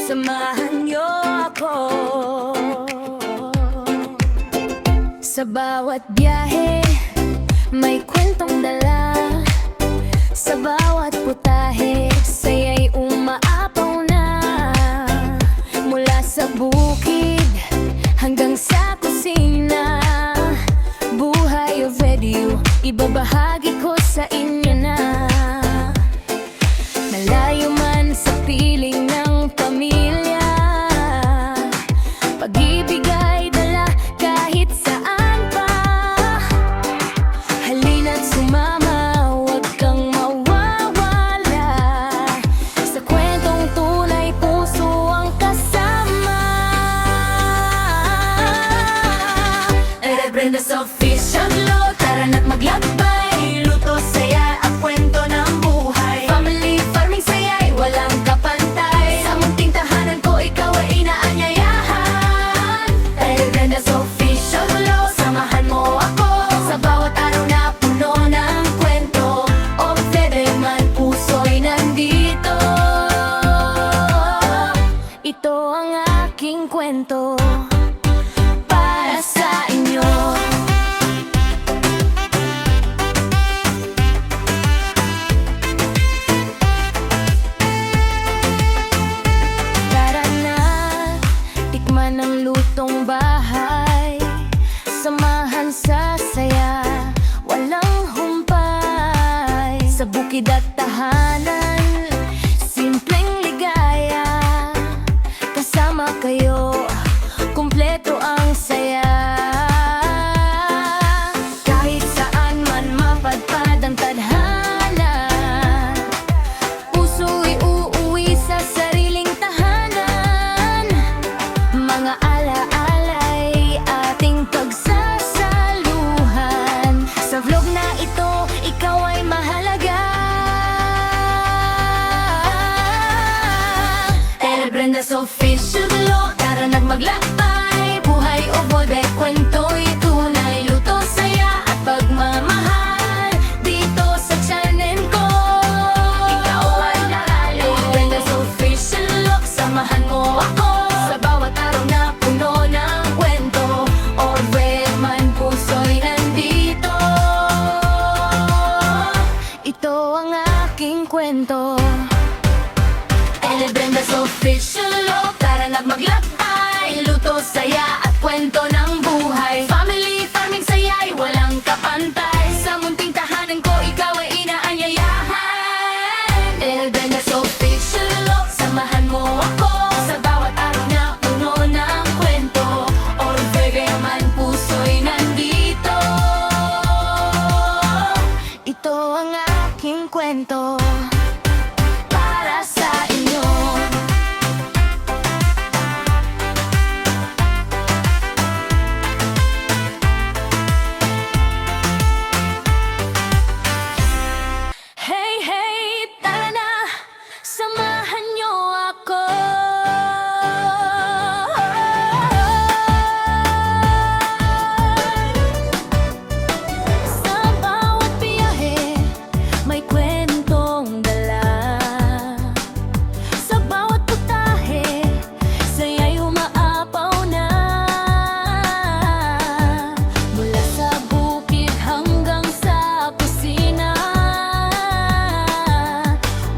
Samahan niyo ako sa bawat biyahe, may kwentong dala. Sa bawat putahe, saya'y umaapaw na. Mula sa bukid hanggang sa kusina, buhay of radio, ibabahagi ko sa inyo na. Malayo man sa piling ng pamilya, pag-ibig ay dala kahit saan pa. Halina't sumama, huwag kang mawawala. Sa kwentong tunay, puso ang kasama. Rebrenda's Official Vlog, tara na't maglakbay. Luto, saya at kwento ng buhay. Family farming, saya'y walang kapantay. Sa munting tahanan ko, ikaw ay inaanyayahan. Rebrenda's Official Vlog, samahan mo ako sa bawat araw na puno ng kwento. O bebe man, puso'y nandito. Ito ang aking kwento para sa inyo. Tara na, tikman ang lutong bahay. Samahan sa saya, walang humpay. Sa bukid at tahanan, simpleng ligaya. Kasama kayo, kumpleto ang saya. Kahit saan man mapadpad ang tadhana, puso'y uuwi sa sariling tahanan. Mga ala-ala'y ating pagsasaluhan. Sa vlog na ito, ikaw ay mahalaga. Rebrenda's Official Vlog, tara na't maglakbay. Buhay o bobe, kwento'y tunay. Luto, saya at pagmamahal dito sa channel ko. Ikaw ay naralo. Rebrenda's Official Vlog, samahan mo ako sa bawat araw na puno ng kwento. Orbe man, puso'y nandito. Ito ang aking kwento. Rebrenda's Official Vlog, tara na't maglakbay. Luto, saya at kwento ng buhay. Family farming, saya'y walang kapantay. Sa munting tahanan ko, ikaw ay inaanyayahan. Rebrenda's Official Vlog, samahan mo ako sa bawat araw na puno ng kwento. Orbe man, puso'y nandito. Ito ang aking kwento para sa inyo. Hey, hey, tara na, samahan niyo ako. Sa bawat biyahe, may kwentong dala. Sa bawat putahe, saya'y umaapaw na. Mula sa bukid hanggang sa kusina,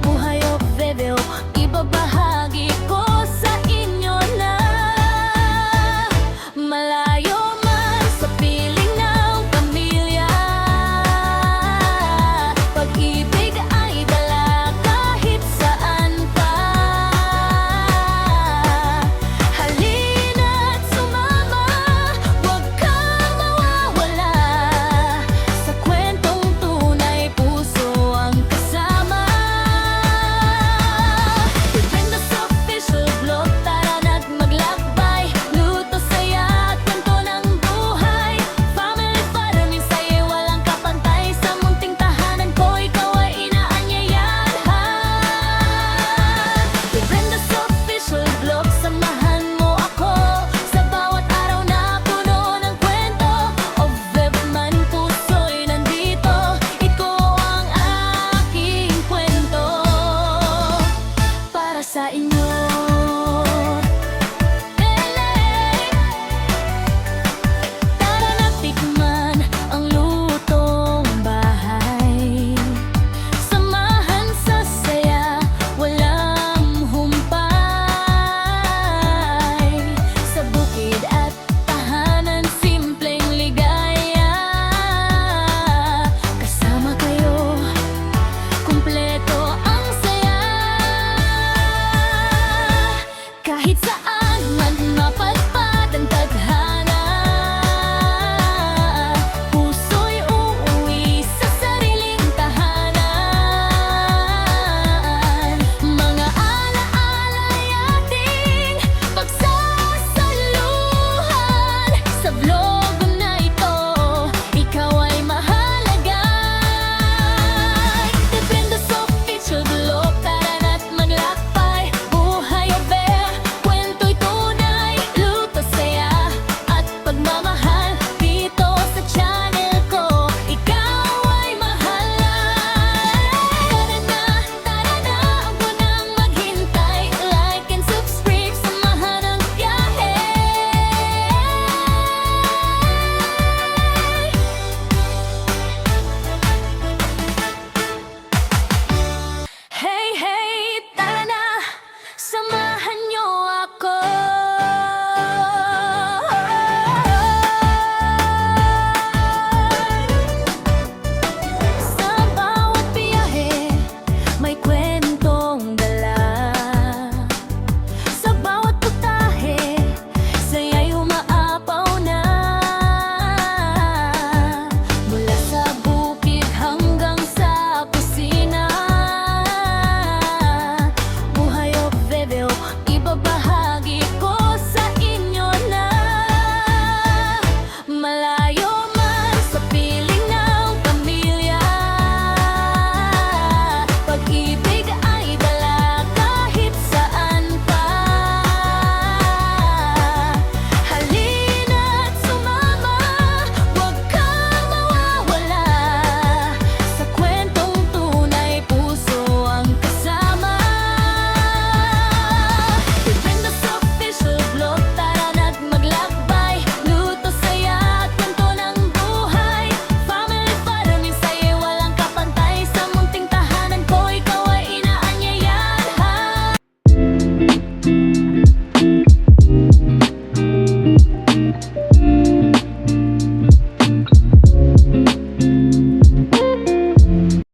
buhay o bebeo, ibabahagi ko sa inyo na. Malayo man sa piling ng pamilya, pag-ibig ay dala kahit saan pa. Halina't sumama, huwag kang mawawala. Sa kwentong tunay, puso ang kasama. Rebrenda's Official Vlog, tara na't maglakbay. Luto, saya at kwento ng buhay. Family farming, saya'y walang kapantay. Sa munting tahanan ko, ikaw ay inaanyayahan. Rebrenda's Official Vlog, samahan mo ako sa bawat araw na puno ng kwento. O bebe man, puso'y nandito. Ito ang aking kwento para sa inyo. kahit saan.